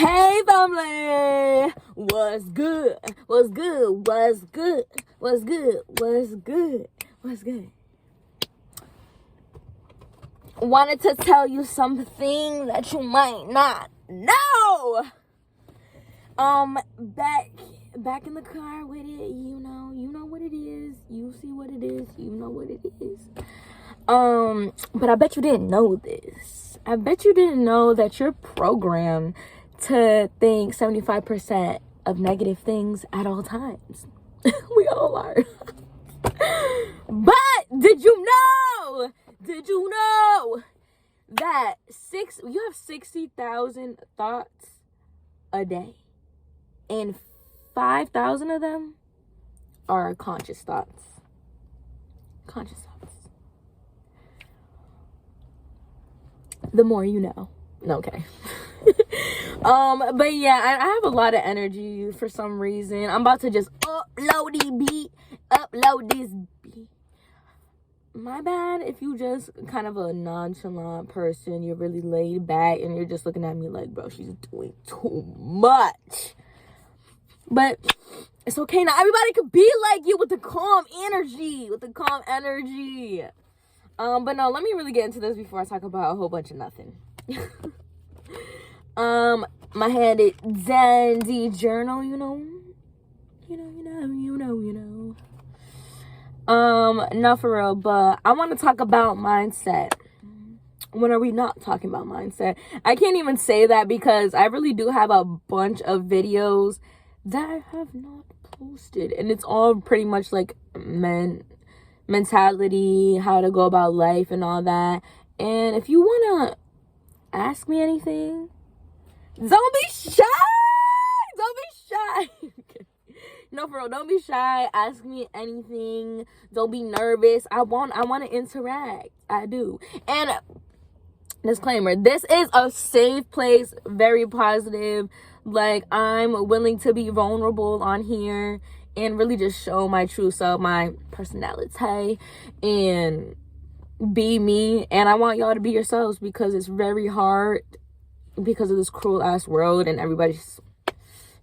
Hey family, what's good? What's good? What's good? What's good? What's good? What's good? Wanted to tell you something that you might not know. Back in the car with it, you know what it is. You see what it is. You know what it is. But I bet you didn't know this. I bet you didn't know that you're programmed to think 75% of negative things at all times. We all are. But did you know that you have 60,000 thoughts a day, and 5,000 of them are conscious thoughts. Conscious thoughts. The more you know. No, okay. But yeah, I have a lot of energy for some reason. I'm about to just upload this beat. My bad if you just kind of a nonchalant person, you're really laid back and you're just looking at me like, bro, she's doing too much. But it's okay, not everybody could be like you with the calm energy. But no, let me really get into this before I talk about a whole bunch of nothing. My head is dandy journal, you know. Not for real, but I want to talk about mindset. When are we not talking about mindset? I can't even say that because I really do have a bunch of videos that I have not posted, and it's all pretty much like mentality, how to go about life and all that. And if you want to ask me anything, don't be shy. No, for real, don't be shy. Ask me anything. Don't be nervous. I want to interact. I do. And disclaimer, this is a safe place, very positive. Like, I'm willing to be vulnerable on here and really just show my true self, my personality, and be me. And I want y'all to be yourselves because it's very hard because of this cruel ass world, and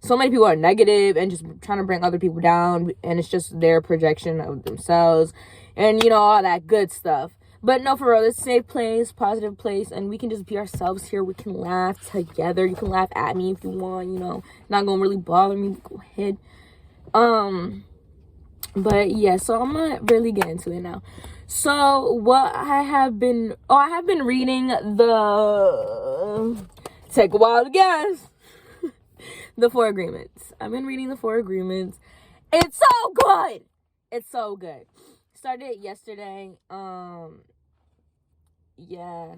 so many people are negative and just trying to bring other people down, and it's just their projection of themselves and all that good stuff. But no, for real, it's a safe place, positive place, and we can just be ourselves here. We can laugh together. You can laugh at me if you want, not gonna really bother me. Go ahead. But yeah, so I'm gonna really get into it now. So what I have been reading take a while to guess. The 4 Agreements. I've been reading the 4 Agreements. It's so good. Started it yesterday. Yeah.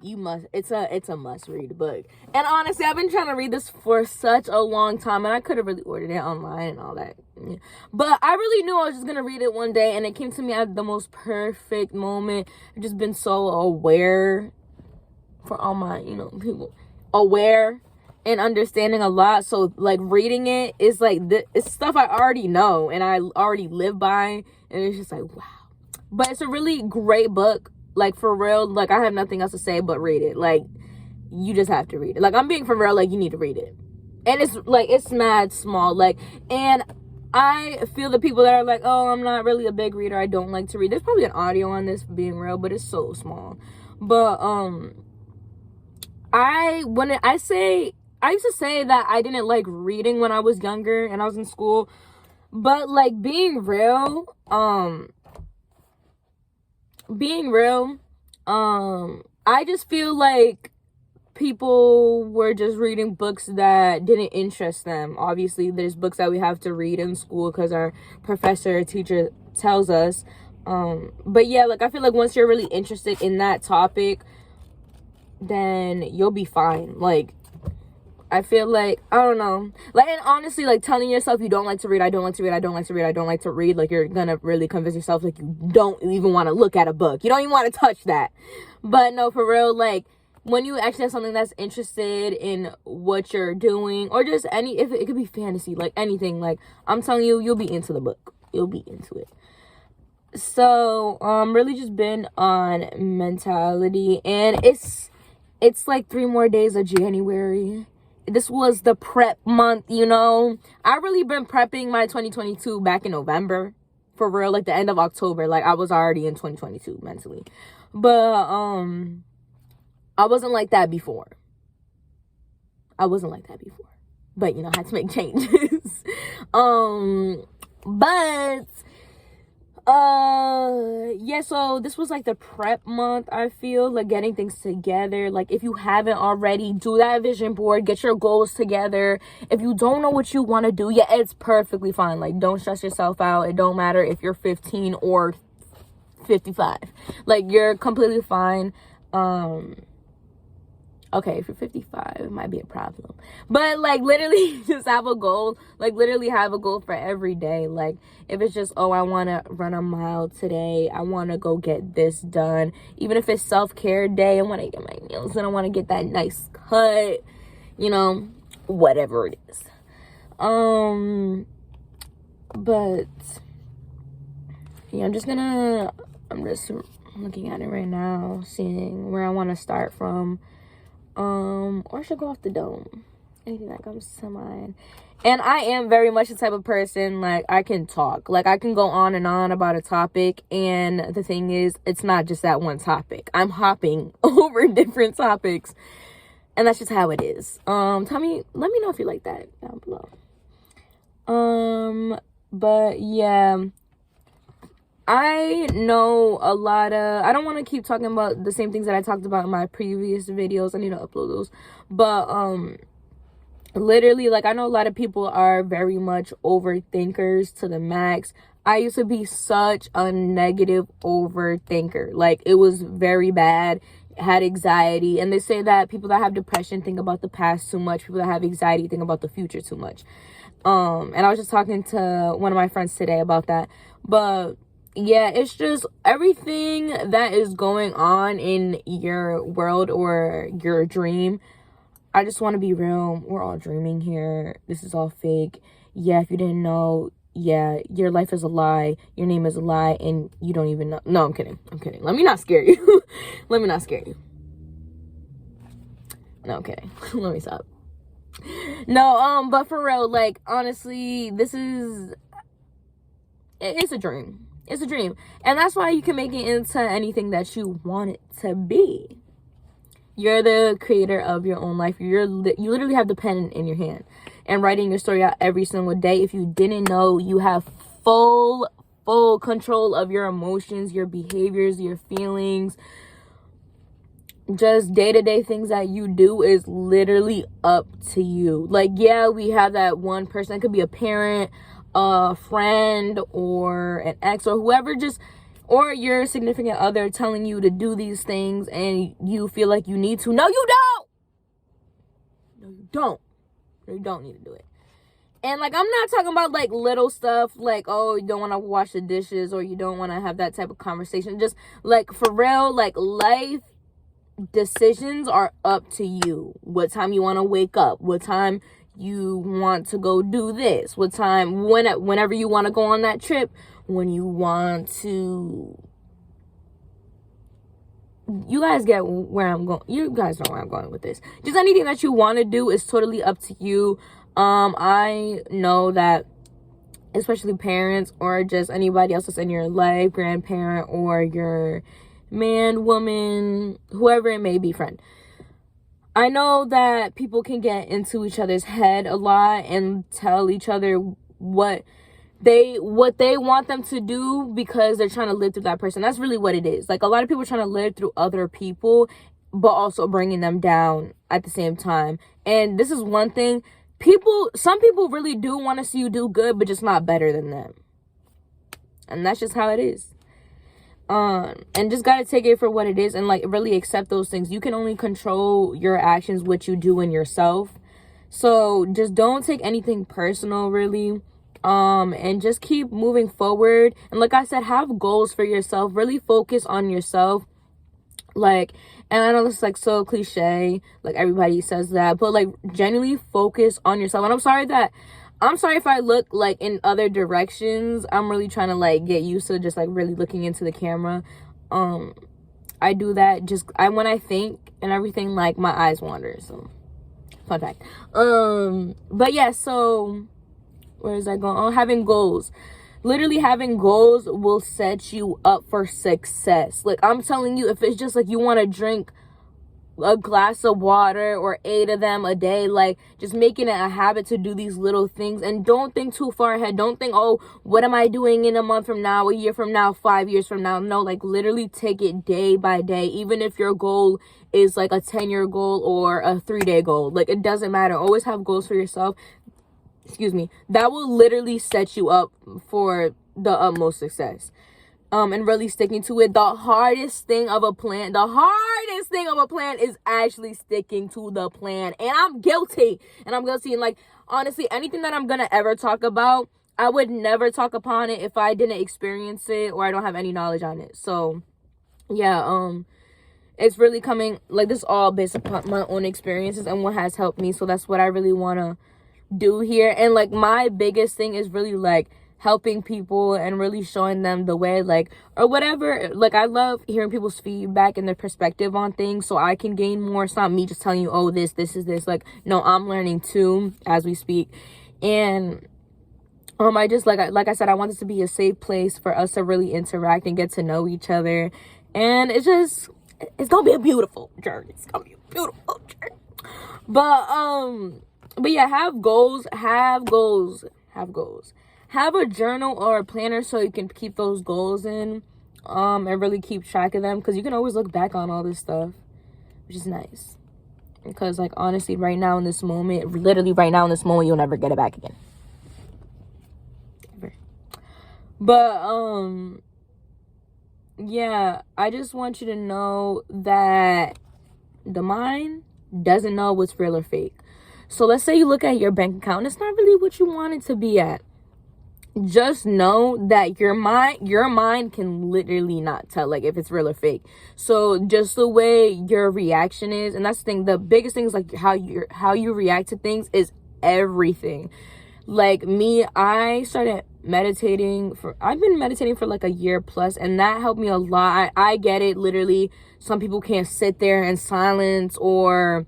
You must. It's a must read book. And honestly, I've been trying to read this for such a long time, and I could have really ordered it online and all that. But I really knew I was just gonna read it one day, and it came to me at the most perfect moment. I've just been so aware for all my, people, aware and understanding a lot. So like reading it is like it's stuff I already know and I already live by, and it's just like, wow. But it's a really great book. Like, for real, like, I have nothing else to say but read it. Like, you just have to read it. Like, I'm being for real, like, you need to read it. And it's like, it's mad small. Like, and I feel the people that are like, oh, I'm not really a big reader, I don't like to read, there's probably an audio on this, being real, but it's so small. But I used to say that I didn't like reading when I was younger and I was in school. But like, being real, I just feel like people were just reading books that didn't interest them. Obviously, there's books that we have to read in school because our teacher tells us. But yeah, like, I feel like once you're really interested in that topic, then you'll be fine. Like, I feel like, I don't know. Like, and honestly, like, telling yourself you don't like to read, I don't like to read, like, you're gonna really convince yourself, like, you don't even want to look at a book. You don't even want to touch that. But no, for real, like, when you actually have something that's interested in what you're doing, or just if it could be fantasy, like, anything, like, I'm telling you, you'll be into the book. You'll be into it. So, really just been on mentality, and it's like 3 more days of January. this was the prep month, you know. I really been prepping my 2022 back in November, for real, like the end of October. Like I was already in 2022 mentally, but I wasn't like that before. But you know, I had to make changes. But yeah, so this was like the prep month. I feel like getting things together. Like if you haven't already, do that vision board, get your goals together. If you don't know what you want to do, yeah, it's perfectly fine. Like don't stress yourself out. It don't matter if you're 15 or 55. Like you're completely fine. Okay, if you're 55, it might be a problem. But, like, literally just have a goal. Like, literally have a goal for every day. Like, if it's just, oh, I want to run a mile today. I want to go get this done. Even if it's self-care day, I want to get my nails and I want to get that nice cut. You know, whatever it is. But, yeah, I'm just looking at it right now, seeing where I want to start from. Or I should go off the dome. Anything that comes to mind. And I am very much the type of person, like, I can talk. Like, I can go on and on about a topic. And the thing is, it's not just that one topic. I'm hopping over different topics. And that's just how it is. Let me know if you like that down below. But yeah. I know a lot of, I don't want to keep talking about the same things that I talked about in my previous videos. I need to upload those. But, literally, like, I know a lot of people are very much overthinkers to the max. I used to be such a negative overthinker. Like, it was very bad. Had anxiety. And they say that people that have depression think about the past too much. People that have anxiety think about the future too much. And I was just talking to one of my friends today about that. But yeah, it's just everything that is going on in your world or your dream. I just want to be real. We're all dreaming here. This is all fake. Yeah, if you didn't know, yeah, your life is a lie. Your name is a lie, and you don't even know. No, I'm kidding. Let me not scare you. No, I'm kidding. Let me stop. No, but for real, like, honestly, it's a dream. It's a dream. And that's why you can make it into anything that you want it to be. You're the creator of your own life. You literally have the pen in your hand and writing your story out every single day. If you didn't know, you have full control of your emotions, your behaviors, your feelings. Just day-to-day things that you do is literally up to you. Like, yeah, we have that one person. It could be a parent, a friend, or an ex, or whoever, or your significant other telling you to do these things and you feel like you need to. No, you don't need to do it. And, like, I'm not talking about, like, little stuff, like, oh, you don't want to wash the dishes, or you don't want to have that type of conversation. Just, like, for real, like, life decisions are up to you. What time you want to wake up, what time you want to go do this, what time, whenever you want to go on that trip, when you want to, you guys get where I'm going. You guys know where I'm going with this. Just anything that you want to do is totally up to you. I know that especially parents or just anybody else that's in your life, grandparent or your man, woman, whoever it may be, friend, I know that people can get into each other's head a lot and tell each other what they want them to do because they're trying to live through that person. That's really what it is. Like, a lot of people are trying to live through other people, but also bringing them down at the same time. And this is one thing. Some people really do want to see you do good, but just not better than them. And that's just how it is. And just gotta take it for what it is and, like, really accept those things. You can only control your actions, what you do in yourself. So just don't take anything personal, really. And just keep moving forward. And like I said, have goals for yourself. Really focus on yourself. Like, and I know this is, like, so cliche, like, everybody says that, but, like, genuinely focus on yourself. And I'm sorry if I look, like, in other directions. I'm really trying to, like, get used to just, like, really looking into the camera. I do that when I think and everything, like, my eyes wander. So Fun fact. But yeah, so where is that going? Oh, having goals. Literally having goals will set you up for success. Like, I'm telling you, if it's just like you want to drink a glass of water or 8 of them a day, like, just making it a habit to do these little things. And don't think too far ahead. Don't think, oh, what am I doing in a month from now, a year from now, 5 years from now? No, like, literally take it day by day. Even if your goal is like a 10-year goal or a 3-day goal, like, it doesn't matter. Always have goals for yourself. Excuse me. That will literally set you up for the utmost success. And really sticking to it. The hardest thing of a plan is actually sticking to the plan. And I'm guilty. And like, honestly, anything that I'm gonna ever talk about, I would never talk upon it if I didn't experience it or I don't have any knowledge on it. So yeah, it's really coming, like, this all based upon my own experiences and what has helped me. So that's what I really want to do here. And like, my biggest thing is really like helping people and really showing them the way, like, or whatever. Like, I love hearing people's feedback and their perspective on things so I can gain more. It's not me just telling you, oh, this is this. Like, no, I'm learning too as we speak. And I just, like I said, I want this to be a safe place for us to really interact and get to know each other. And it's gonna be a beautiful journey. It's gonna be a beautiful journey. But yeah, have goals. Have a journal or a planner so you can keep those goals in, and really keep track of them, because you can always look back on all this stuff, which is nice. Because, like, honestly, literally right now in this moment, you'll never get it back again. Ever. But, yeah, I just want you to know that the mind doesn't know what's real or fake. So let's say you look at your bank account and it's not really what you want it to be at. Just know that your mind can literally not tell, like, if it's real or fake. So just the way your reaction is, and that's the thing, the biggest thing is like how you react to things is everything. Like me, I've been meditating for like a year plus, and that helped me a lot. I get it. Literally, some people can't sit there in silence, or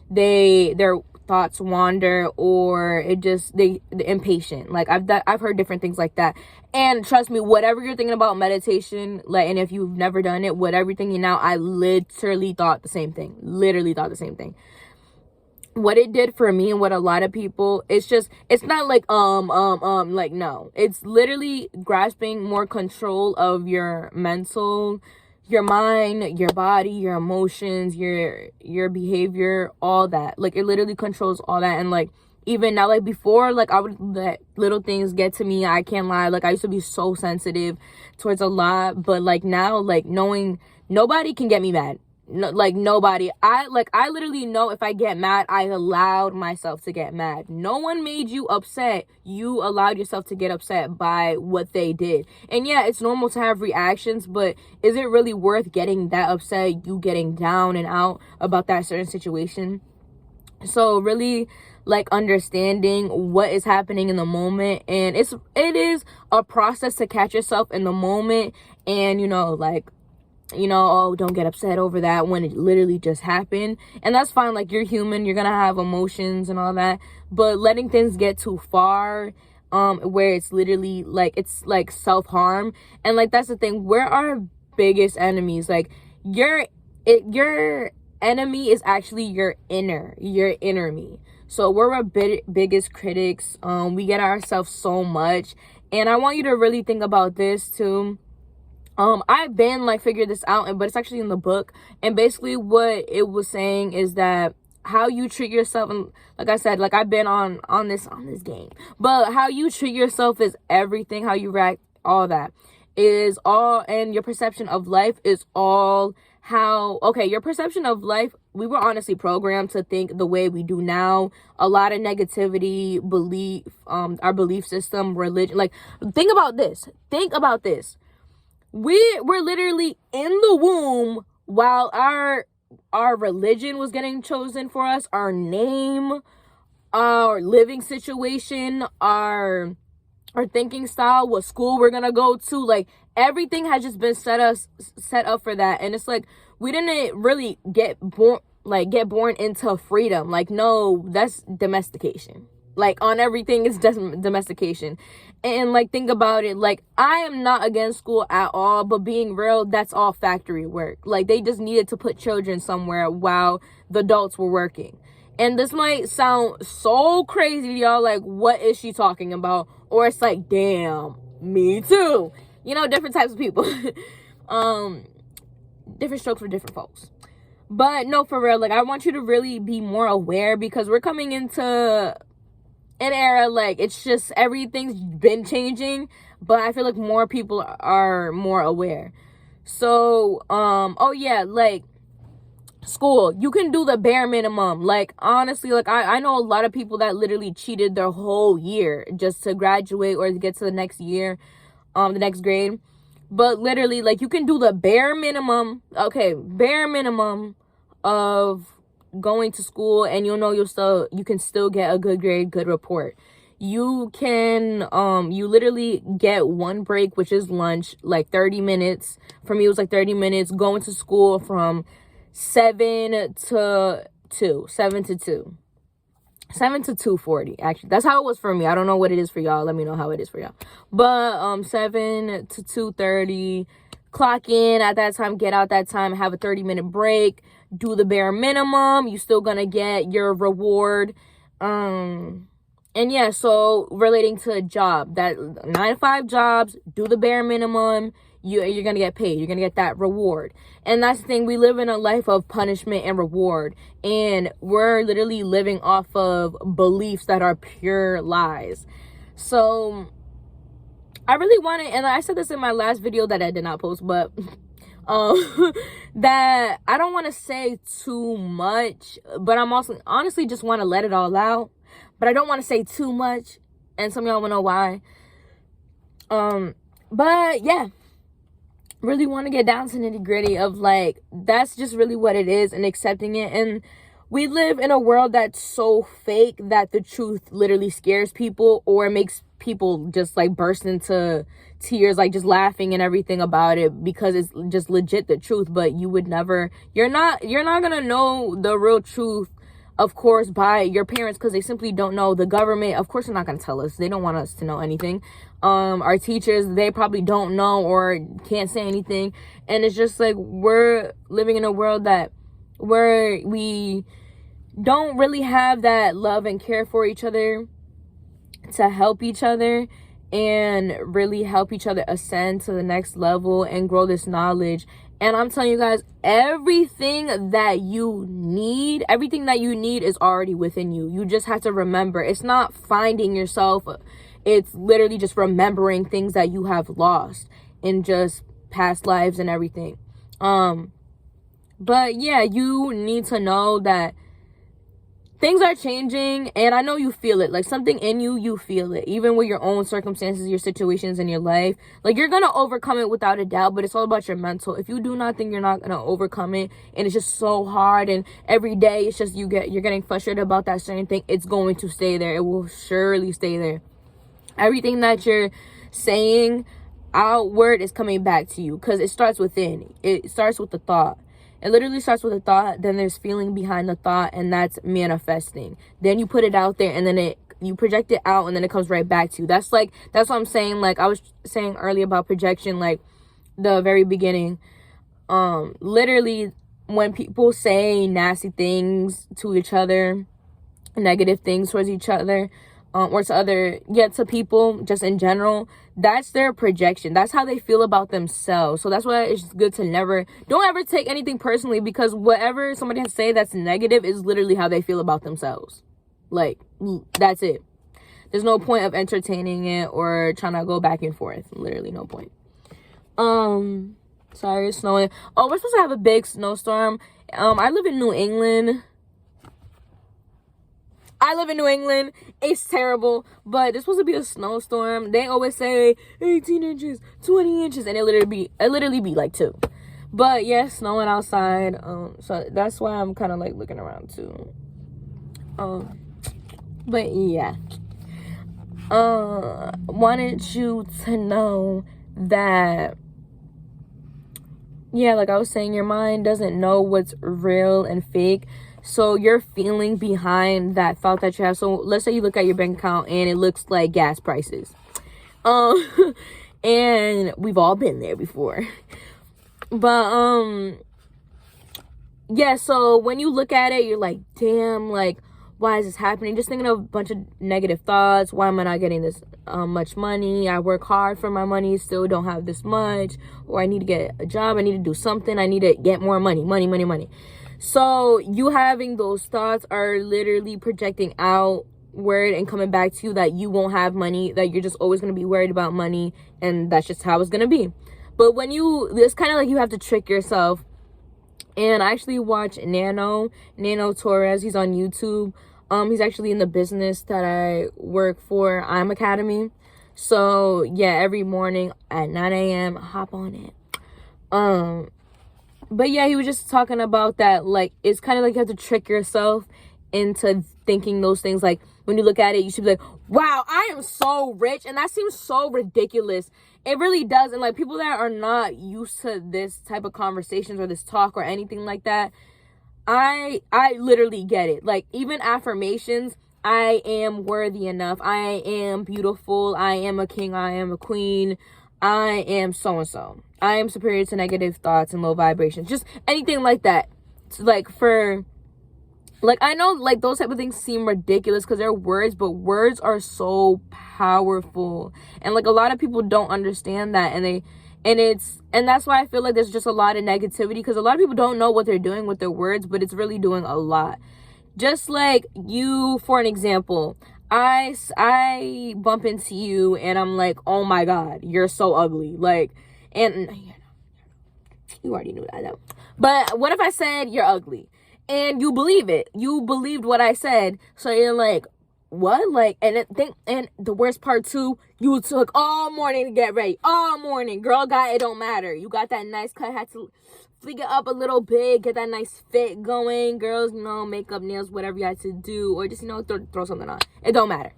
their thoughts wander, or they're impatient. Like, I've heard different things like that. And trust me, whatever you're thinking about meditation, like, and if you've never done it, whatever you're thinking now, I literally thought the same thing. What it did for me and what a lot of people, it's not like like, no, it's literally grasping more control of your mental, your mind, your body, your emotions, your behavior, all that. Like, it literally controls all that. And like, even now, like, before, like, I would let little things get to me. I can't lie. Like, I used to be so sensitive towards a lot, but like now, like, knowing nobody can get me mad. No, like, nobody. I literally know if I get mad, I allowed myself to get mad. No one made you upset. You allowed yourself to get upset by what they did. And yeah, it's normal to have reactions, but is it really worth getting that upset, you getting down and out about that certain situation? So really, like, understanding what is happening in the moment, and it is a process to catch yourself in the moment. And oh, don't get upset over that when it literally just happened. And that's fine. Like, you're human, you're gonna have emotions and all that, but letting things get too far, where it's literally like, it's like self-harm. And like, that's the thing, we're our biggest enemies. Like, your enemy is actually your inner me. So we're our biggest critics. We get ourselves so much. And I want you to really think about this too. I've been like figured this out, but it's actually in the book. And basically what it was saying is that how you treat yourself, and like I said, like, I've been on this game, but how you treat yourself is everything. How you react, all that is all, and your perception of life is all your perception of life. We were honestly programmed to think the way we do now. A lot of negativity, belief, our belief system, religion. Like, think about this. We're literally in the womb while our religion was getting chosen for us, our name, our living situation, our thinking style, what school we're gonna go to. Like, everything has just been set up for that. And it's like, we didn't really get born. like get born into freedom. Like, no, that's domestication. Like, on everything is domestication. And like, think about it, like, I am not against school at all, but being real, that's all factory work. Like, they just needed to put children somewhere while the adults were working. And this might sound so crazy to y'all, like, what is she talking about? Or it's like, damn, me too. You know, different types of people. Different strokes for different folks. But no, for real, like, I want you to really be more aware, because we're coming into an era, like, it's just, everything's been changing, but I feel like more people are more aware. So, oh yeah, like, school, you can do the bare minimum. Like, honestly, like, I know a lot of people that literally cheated their whole year just to graduate or to get to the next year, the next grade. But literally, like, you can do the bare minimum, okay, bare minimum of going to school, and you'll know you can still get a good grade, good report. You can you literally get one break, which is lunch, like 30 minutes. For me, it was like 30 minutes going to school from 7 to 2, 7 to 2. 7 to 2:40, actually. That's how it was for me. I don't know what it is for y'all. Let me know how it is for y'all. But 7 to 2:30, clock in at that time, get out that time, have a 30-minute break, do the bare minimum. You still gonna get your reward. And yeah, so relating to a job, that 9 to 5 jobs, do the bare minimum. You're gonna get paid. You're gonna get that reward. And that's the thing. We live in a life of punishment and reward, and we're literally living off of beliefs that are pure lies. So I really wanted, and I said this in my last video that I did not post, but that I don't want to say too much, but I'm also honestly just want to let it all out. But I don't want to say too much, and some of y'all will know why. But yeah, really want to get down to nitty gritty of, like, that's just really what it is, and accepting it. And we live in a world that's so fake that the truth literally scares people, or makes people just like burst into tears, like just laughing and everything about it, because it's just legit the truth. But you would never, you're not gonna know the real truth, of course, by your parents, because they simply don't know. The government, of course, they're not going to tell us. They don't want us to know anything. Our teachers, they probably don't know or can't say anything. And it's just like, we're living in a world where we don't really have that love and care for each other, to help each other and really help each other ascend to the next level and grow this knowledge. And I'm telling you guys, everything that you need is already within you. You just have to remember. It's not finding yourself. It's literally just remembering things that you have lost in just past lives and everything. But yeah, you need to know that things are changing, and I know you feel it. Like, something in you feel it. Even with your own circumstances, your situations in your life. Like, you're going to overcome it without a doubt, but it's all about your mental. If you do not think you're not going to overcome it, and it's just so hard, and every day it's just you're getting frustrated about that certain thing, it's going to stay there. It will surely stay there. Everything that you're saying outward is coming back to you, because it starts within. It starts with the thought. It literally starts with a thought, then there's feeling behind the thought, and that's manifesting. Then you put it out there, and then you project it out, and then it comes right back to you. That's what I'm saying. Like, I was saying earlier about projection, like the very beginning. Literally, when people say nasty things to each other, negative things towards each other, or to people just in general, that's their projection. That's how they feel about themselves. So that's why it's good to don't ever take anything personally, because whatever somebody has to say that's negative is literally how they feel about themselves. Like, that's it. There's no point of entertaining it or trying to go back and forth. Literally no point. Sorry, it's snowing. Oh, we're supposed to have a big snowstorm. I live in New England. It's terrible, but there's supposed to be a snowstorm. They always say 18 inches, 20 inches, and it literally be like 2. But yeah, snowing outside. So that's why I'm kind of like looking around too. But yeah. Wanted you to know that yeah, like I was saying, your mind doesn't know what's real and fake. So your feeling behind that thought that you have. So let's say you look at your bank account and it looks like gas prices. And we've all been there before. But yeah, so when you look at it, you're like, damn, like, why is this happening? Just thinking of a bunch of negative thoughts. Why am I not getting this much money? I work hard for my money, still don't have this much. Or I need to get a job. I need to do something. I need to get more money, money, money, money. So you having those thoughts are literally projecting outward and coming back to you that you won't have money, that you're just always going to be worried about money, and that's just how it's going to be. But when it's kind of like you have to trick yourself. And I actually watch Nano Torres. He's on YouTube. He's actually in the business that I work for, I'm Academy. So yeah, every morning at 9 a.m. hop on it. But yeah, he was just talking about that, like, it's kind of like you have to trick yourself into thinking those things. Like, when you look at it, you should be like, wow, I am so rich. And that seems so ridiculous. It really does. And like, people that are not used to this type of conversations or this talk or anything like that, I literally get it. Like, even affirmations, I am worthy enough, I am beautiful, I am a king, I am a queen, I am so and so, I am superior to negative thoughts and low vibrations, just anything like that. It's like, for like, I know like those type of things seem ridiculous because they're words, but words are so powerful. And like, a lot of people don't understand that, and that's why I feel like there's just a lot of negativity, because a lot of people don't know what they're doing with their words, but it's really doing a lot. Just like you, for an example, I bump into you and I'm like, oh my god, you're so ugly, like, and you already knew that. But what if I said you're ugly and you believe it? You believed what I said, so you're like, what? Like, and the worst part too, you took all morning to get ready. All morning. Girl, it don't matter. You got that nice cut, had to flick it up a little bit, get that nice fit going. Girls, makeup, nails, whatever you had to do, or just, throw something on. It don't matter.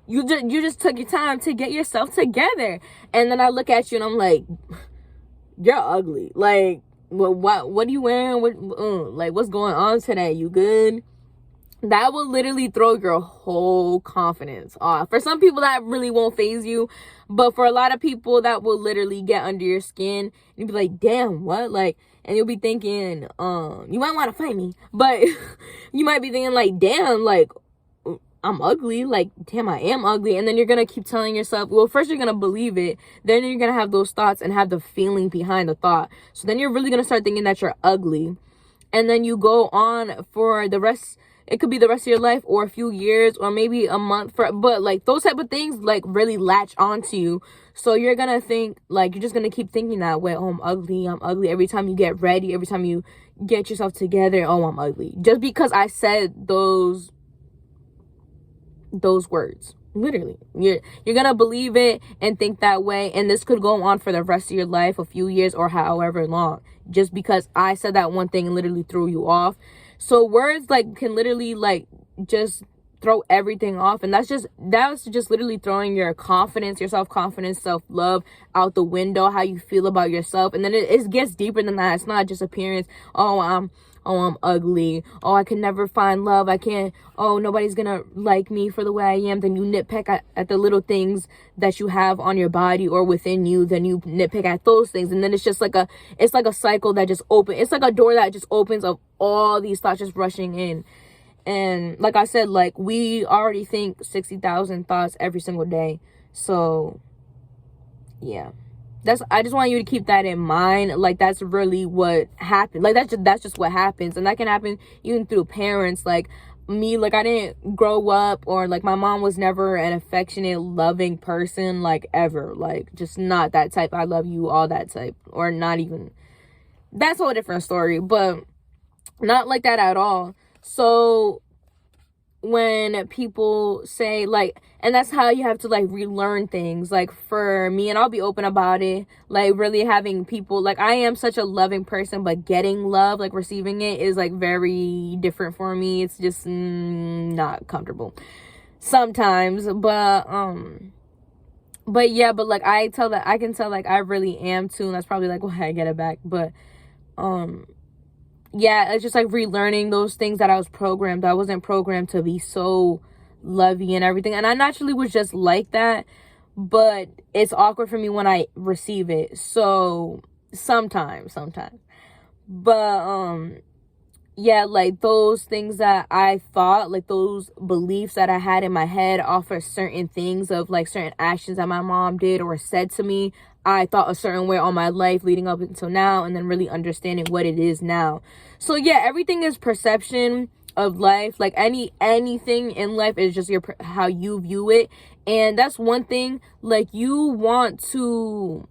You just took your time to get yourself together. And then I look at you and I'm like, you're ugly. Like, what are you wearing? Like, what's going on today? You good? That will literally throw your whole confidence off. For some people, that really won't faze you. But for a lot of people, that will literally get under your skin. And you'll be like, damn, what? Like, and you'll be thinking, you might want to fight me. But you might be thinking, like, damn, like, I'm ugly. Like, damn, I am ugly. And then you're going to keep telling yourself, well, first you're going to believe it. Then you're going to have those thoughts and have the feeling behind the thought. So then you're really going to start thinking that you're ugly. And then you go on for the rest. It could be the rest of your life, or a few years, or maybe a month, but like, those type of things like really latch onto you. So you're gonna think, like, you're just gonna keep thinking that way. Oh, I'm ugly every time you get ready, every time you get yourself together. Oh, I'm ugly, just because I said those words. Literally, you're gonna believe it and think that way, and this could go on for the rest of your life, a few years, or however long, just because I said that one thing and literally threw you off. So words, like, can literally, like, just throw everything off. And that's just literally throwing your confidence, your self-confidence, self-love out the window, how you feel about yourself. And then it gets deeper than that. It's not just appearance. Oh, I'm ugly. Oh, I can never find love. I can't. Oh, nobody's gonna like me for the way I am. Then you nitpick at the little things that you have on your body or within you. Then you nitpick at those things. And then it's just like a cycle that just opens. It's like a door that just opens of all these thoughts just rushing in. And like I said, like, we already think 60,000 thoughts every single day. So yeah. I just want you to keep that in mind. Like, that's really what happened. Like, that's just what happens. And that can happen even through parents. Like me, like, I didn't grow up, or like, my mom was never an affectionate, loving person, like, ever. Like, just not that type. I love you, all that type. Or not even. That's a whole different story. But not like that at all. So when people say, like, and that's how you have to, like, relearn things. Like, for me, and I'll be open about it, like, really having people, like, I am such a loving person, but getting love, like, receiving it is, like, very different for me. It's just not comfortable sometimes. But But yeah, but like I can tell like I really am too, and that's probably like why I get it back. But um yeah, it's just like relearning those things that I was programmed. I wasn't programmed to be so lovey and everything. And I naturally was just like that, but it's awkward for me when I receive it. So sometimes. But yeah, like those things that I thought, like those beliefs that I had in my head off of certain things, of like certain actions that my mom did or said to me, I thought a certain way all my life leading up until now, and then really understanding what it is now. So yeah, everything is perception of life. Like anything in life is just your how you view it. And that's one thing, like you want to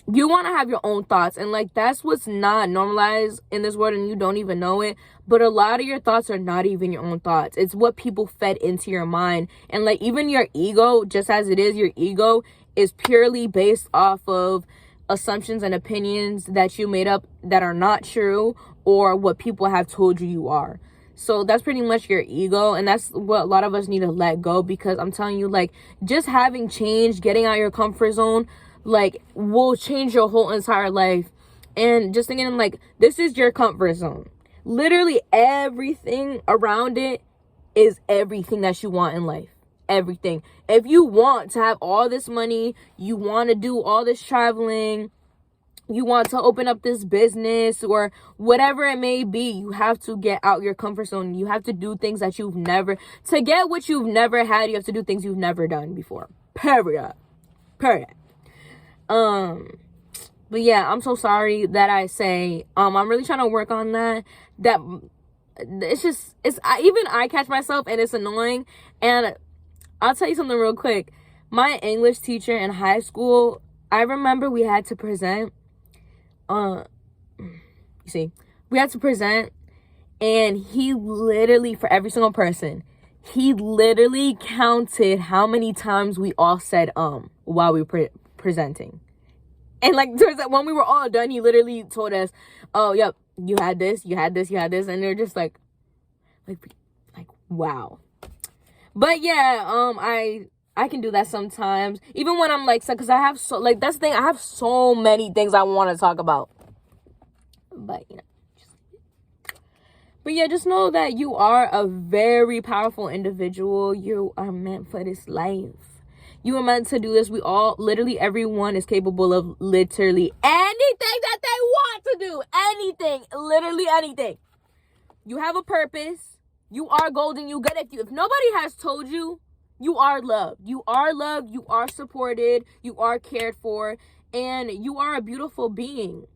have your own thoughts, and like that's what's not normalized in this world, and you don't even know it. But a lot of your thoughts are not even your own thoughts. It's what people fed into your mind. And like even your ego, just as it is, your ego is purely based off of assumptions and opinions that you made up that are not true, or what people have told you are. So that's pretty much your ego, and that's what a lot of us need to let go, because I'm telling you, like, just having change, getting out your comfort zone, like, will change your whole entire life. And just thinking, like, this is your comfort zone. Literally everything around it is everything that you want in life. Everything. If you want to have all this money, you want to do all this traveling, you want to open up this business or whatever it may be, you have to get out your comfort zone. You have to do things that to get what you've never had, you have to do things you've never done before. Period. But yeah, I'm so sorry that I say, I'm really trying to work on that even I catch myself, and it's annoying. And I'll tell you something real quick. My English teacher in high school, I remember we had to present, we had to present, and he literally, for every single person, he literally counted how many times we all said while we were presenting. And like when we were all done, he literally told us, "Oh, yep, you had this, and they're just like wow. But yeah, I can do that sometimes, even when I'm like, because I have that's the thing, I have so many things I want to talk about. But but yeah, just know that you are a very powerful individual. You are meant for this life. You are meant to do this. We all, literally everyone is capable of literally anything that they want to do. Anything. Literally anything. You have a purpose. You are golden. You good. If nobody has told you, you are loved. You are loved. You are supported. You are cared for. And you are a beautiful being.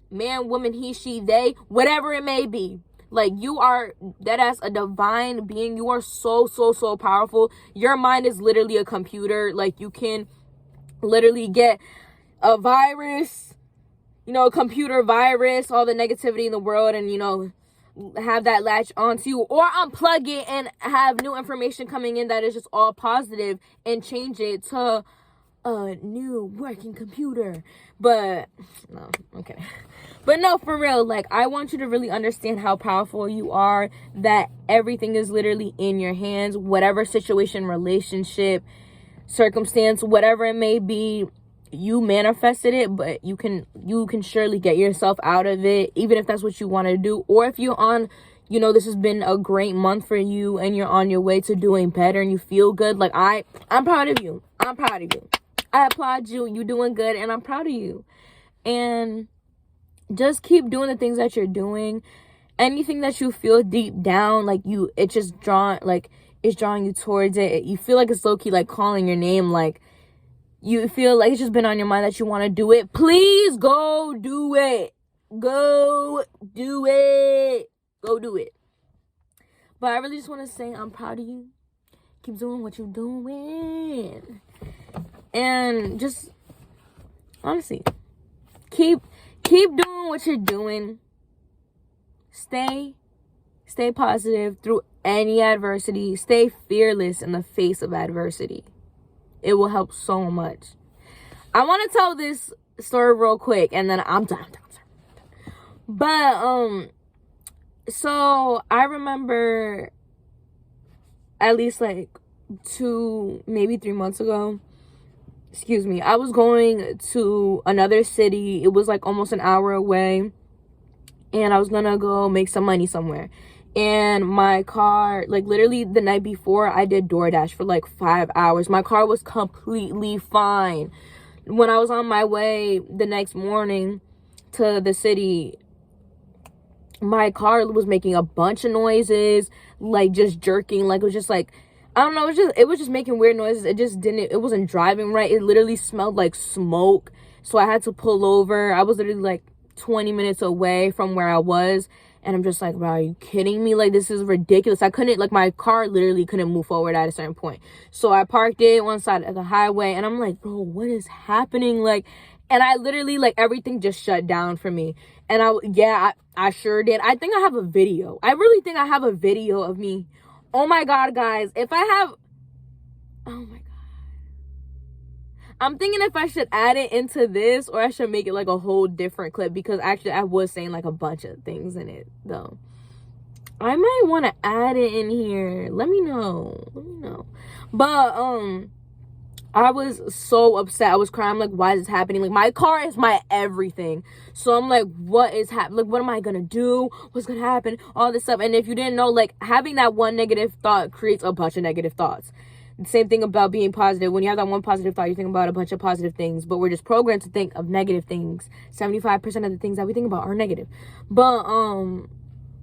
Man, woman, he, she, they, whatever it may be. Like, you are that as a divine being. You are so powerful. Your mind is literally a computer. Like, you can literally get a virus, a computer virus, all the negativity in the world, and have that latch onto you, or unplug it and have new information coming in that is just all positive, and change it to a new working computer. But no, okay. But no, for real, like, I want you to really understand how powerful you are, that everything is literally in your hands. Whatever situation, relationship, circumstance, whatever it may be, you manifested it, but you can surely get yourself out of it, even if that's what you want to do. Or if you're on, this has been a great month for you and you're on your way to doing better and you feel good, like, I'm proud of you. I applaud you. You're doing good, and I'm proud of you. And just keep doing the things that you're doing. Anything that you feel deep down, like it's just drawing you towards it. You feel like it's low-key like calling your name, like you feel like it's just been on your mind that you want to do it. Please go do it. Go do it. But I really just want to say I'm proud of you. Keep doing what you're doing. And just honestly, keep doing what you're doing. Stay positive through any adversity. Stay fearless in the face of adversity. It will help so much. I want to tell this story real quick, and then I'm done. But so I remember at least like 2, maybe 3 months ago, excuse me, I was going to another city. It was like almost an hour away, and I was gonna go make some money somewhere. And my car, like literally the night before, I did DoorDash for like 5 hours. My car was completely fine. When I was on my way the next morning to the city, my car was making a bunch of noises, like just jerking, like it was just like, I don't know, it was just making weird noises. It wasn't driving right. It literally smelled like smoke. So I had to pull over. I was literally like 20 minutes away from where I was, and I'm just like, bro, are you kidding me? Like, this is ridiculous. I couldn't, like, my car literally couldn't move forward at a certain point. So I parked it one side of the highway, and I'm like, bro, what is happening? Like, and I literally, like, everything just shut down for me. And I sure did. I think I have a video. I really think I have a video of me. Oh my God, guys. Oh my God. I'm thinking if I should add it into this or I should make it like a whole different clip, because actually I was saying like a bunch of things in it though. I might want to add it in here. Let me know. But I was so upset. I was crying. I'm like, why is this happening? Like, my car is my everything. So I'm like, what is happening? Like, what am I gonna do? What's gonna happen? All this stuff. And if you didn't know, like, having that one negative thought creates a bunch of negative thoughts. Same thing about being positive. When you have that one positive thought, you think about a bunch of positive things, but we're just programmed to think of negative things. 75% of the things that we think about are negative. But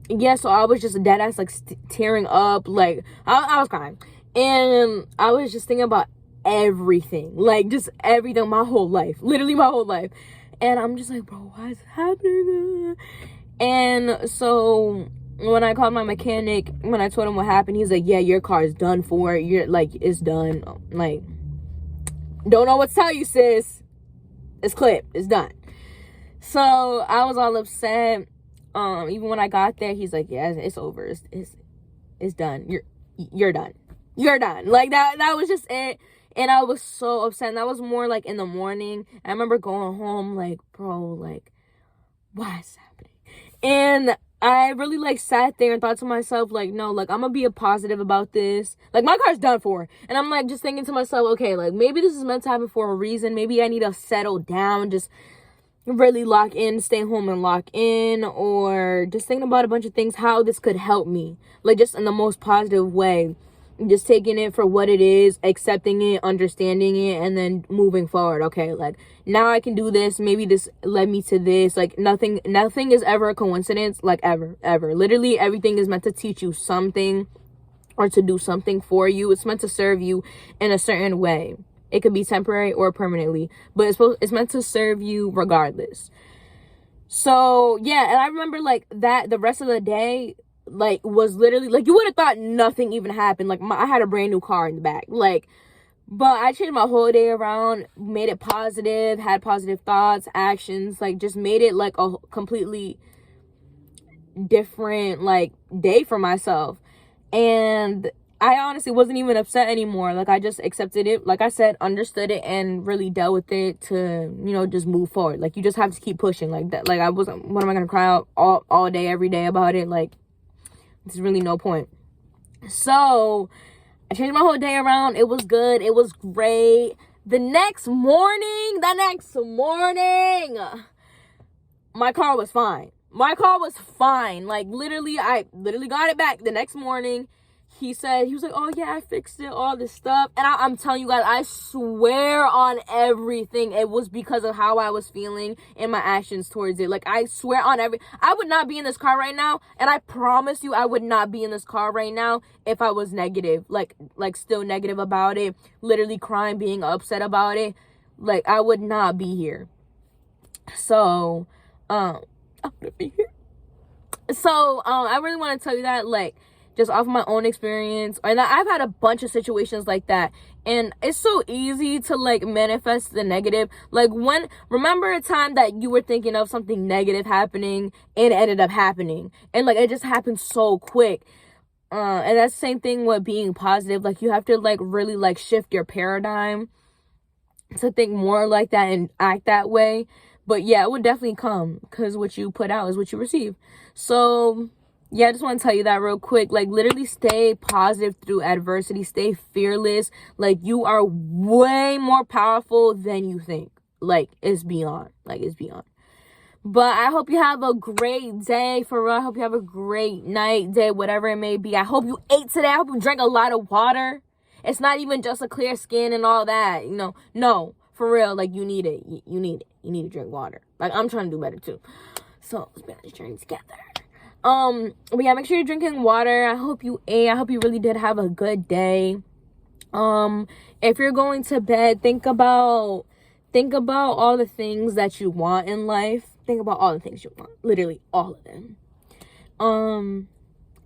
yeah, so I was just dead ass like tearing up, like I was crying, and I was just thinking about everything, like just everything, my whole life, literally my whole life. And I'm just like, bro, why is it happening? And so when I called my mechanic, when I told him what happened, he's like, yeah, your car is done for. You're like, it's done. Like, don't know what to tell you, sis. It's clipped. It's done. So I was all upset. Even when I got there, he's like, yeah, it's over. It's done. You're done. You're done. Like that was just it. And I was so upset. And that was more like in the morning. I remember going home like, bro, like, why is happening? And I really like sat there and thought to myself, like, no, like, I'm gonna be a positive about this. Like, my car's done for. And I'm like just thinking to myself, okay, like, maybe this is meant to happen for a reason. Maybe I need to settle down, just really lock in, stay home and lock in, or just thinking about a bunch of things, how this could help me, like, just in the most positive way. Just taking it for what it is, accepting it, understanding it, and then moving forward. Okay, like, now I can do this. Maybe this led me to this. Like, nothing is ever a coincidence. Like, ever. Literally, everything is meant to teach you something or to do something for you. It's meant to serve you in a certain way. It could be temporary or permanently, but it's meant to serve you regardless. So, yeah, and I remember, like, that the rest of the day, like, was literally, like, you would have thought nothing even happened. Like, I had a brand new car in the back. Like, but I changed my whole day around, made it positive, had positive thoughts, actions, like, just made it, like, a completely different, like, day for myself. And I honestly wasn't even upset anymore. Like, I just accepted it, like I said, understood it, and really dealt with it to, you know, just move forward. Like, you just have to keep pushing. Like, that, like, what am I gonna cry out all day, every day about it? Like, there's really no point. So I changed my whole day around. It was good. It was great. The next morning, my car was fine. Like, literally, I literally got it back the next morning. He was like, oh yeah, I fixed it, all this stuff. And I'm telling you guys, I swear on everything, it was because of how I was feeling and my actions towards it. Like, I swear on I would not be in this car right now. And I promise you, I would not be in this car right now if I was negative, like still negative about it, literally crying, being upset about it. Like, I would not be here. So, I wouldn't be here. So, I really want to tell you that, like, just off my own experience, and I've had a bunch of situations like that, and it's so easy to, like, manifest the negative. Like, remember a time that you were thinking of something negative happening and it ended up happening, and, like, it just happened so quick. And that's the same thing with being positive. Like, you have to, like, really, like, shift your paradigm to think more like that and act that way. But yeah, it would definitely come, because what you put out is what you receive. So yeah, I just want to tell you that real quick. Like, literally stay positive through adversity. Stay fearless. Like, you are way more powerful than you think. Like, it's beyond. Like, it's beyond. But I hope you have a great day. For real, I hope you have a great night, day, whatever it may be. I hope you ate today. I hope you drank a lot of water. It's not even just a clear skin and all that, you know. No, for real, like, you need it. You need it. You need to drink water. Like, I'm trying to do better, too. So, let's be on this journey together. But yeah, make sure you're drinking water. I hope you ate. I hope you really did have a good day. If you're going to bed, think about all the things that you want in life. Think about all the things you want. Literally all of them. And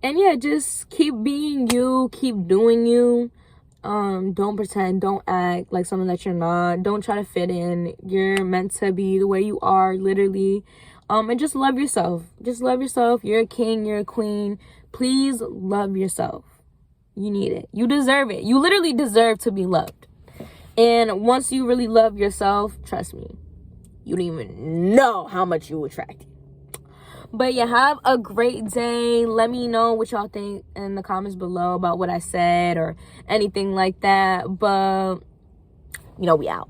yeah, just keep being you, keep doing you. Don't pretend, don't act like something that you're not. Don't try to fit in. You're meant to be the way you are, literally. And just love yourself. Just love yourself. You're a king, you're a queen. Please love yourself. You need it. You deserve it. You literally deserve to be loved. And once you really love yourself, trust me, you don't even know how much you attract. But yeah, have a great day. Let me know what y'all think in the comments below about what I said or anything like that. But, you know, we out.